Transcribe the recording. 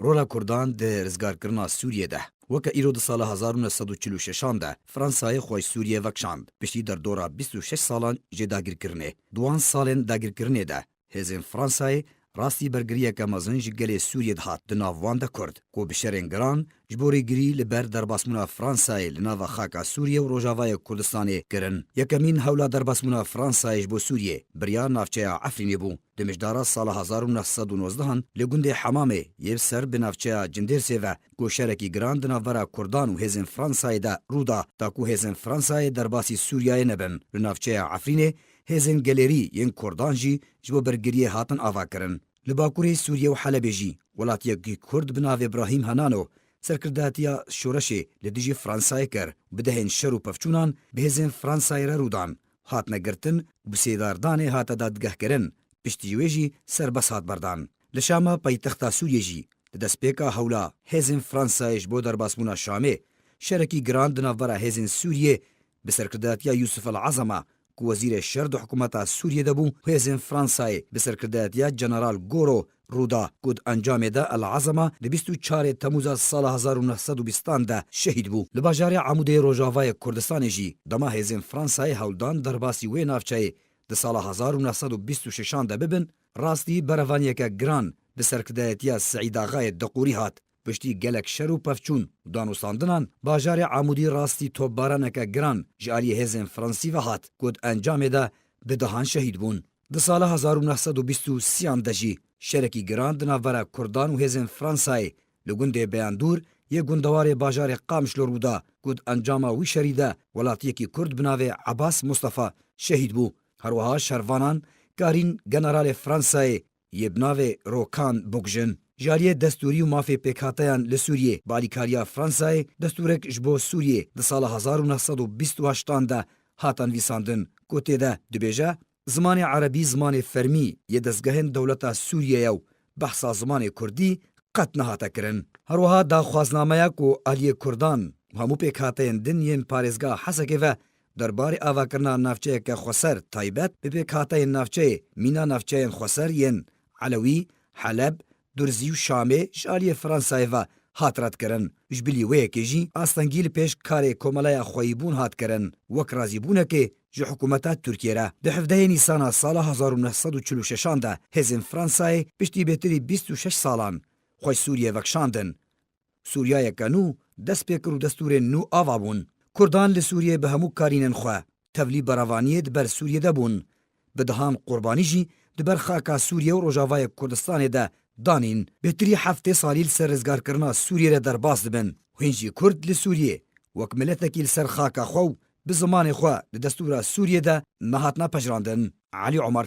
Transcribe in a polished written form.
رولا کردان ده رزگارکرنا سوریه ده وکه ایرو ده سال 1946 ده فرانسای خوش سوریه وکشاند پشتی در دورا 26 سالان جه داگیرکرنه دوان سالن داگیرکرنه ده هزین فرانسای راستی برگریه که مزن جگل سوریه دهات دناوان ده کرد کو بشرین گران جبوری گری لبر در باسمونا فرانسای لناو خاکا سوریه و روژاوای کردستانی کرن یکمین هولا در باسمونا فرانسای جبو سوریه بریا نافچه عفرینی بو دمجدارا سال 1919 لگوند حمامه یه سر به نافچه جندرسه و گوشرکی گران دناورا کردان و هزین فرانسای ده رودا تاکو هزین فرانسای در باسی سوریه نبن لنافچه عفرینه هزین گلری ین کردان جی جبو برگریه هاتن آوا کرن لباکوری سوریه و حلب جی ولاتیکی کرد بناو ابراهیم هنانو سرکرداتیا شورشی لدیجی فرانسای کر بدهن شر و پفچونان به هزین فرانسای را رودان هات نگرتن و بسیداردان هات دادگه کرن پشتیوی جی سربس هات بردان لشاما پایتختا سوریه جی دسپیکا هولا هزین فرانسای جبو در باسمونا شامه شرکی گراند ناورا هزین سوریه بسرکرداتیا یوسف العظمه وزیر شرد حکومت سوریه دبو هزین فرانسای بسرکرداتیا جنرال گورو رودا کود انجام ده العظمه ل 24 تموز سال 1920 ده شهید بو لباجار عمود روجاوای کردستان جی دما هزین فرانسای هولدان در باسی و نافچه د سال 1926 ده ببن راستی بروانیه که گران بسرکرداتیا سعید آغای دقوری هات پشتی گلک شر و پفچون دانوساندنان باجار عمودی راستی توبارانکه گران جاری هزین فرانسی و هات کود انجام ده بدهان شهید بون د سال 1923 دجی شرکی گران دناورا کردان و هزین فرانسای لگوند بیاندور یه گندوار باجار قامش لرودا کود انجام وی شریده ولاتی کی کرد بناوه عباس مصطفی شهید بو هروها شروانان کارین جنرال فرانسای یه بناوه روکان بوگجن جاریه دستوری و مافی پیکاتیان لسوریه بالیکاریا فرانسای دستورک جبو سوریه ده سال 1928 ده هاتان ویساندن کوته ده دبیجه زمان عربی زمان فرمی یه دستگهن دولتا سوریه یو بحثا زمان کردی قط نهاتا کرن هروها دا خوازنامه کو آلی کردان همو پیکاتیان دن ین پارزگاه حسکه و درباره آوا کرنا نافچه که خسر تایبت به پیکاتیان نافچه مینا نافچه خسر ین علوی حلب درزی و شامه جالی فرانسای و هاترات کرن جبلی ویکی جی آستانگیل پیش کار کوملای خویبون هات کرن وک رازی بونه که جو حکومتات ترکیه را ده 17 نیسان سال 1946 ده هزین فرانسای پشتی بهتری 26 سالان خوی سوریه وکشاندن سوریه کنو دست پیکر و دستور نو آوابون کردان لسوریه به همو کارینن خواه تولی براوانیت بر سوریه ده بون بدهان قربانی جی دبر خاکا سوریه و روجاوای کردستان ده دانین بهتری 7 سالیل سر رزگار کرنا سوریه را در باز دبن هنجی کرد لسوریه وک ملتکی لسر خاکا خو بزمان خو د دستور سوریه ده نهاتنا پجراندن علی عمر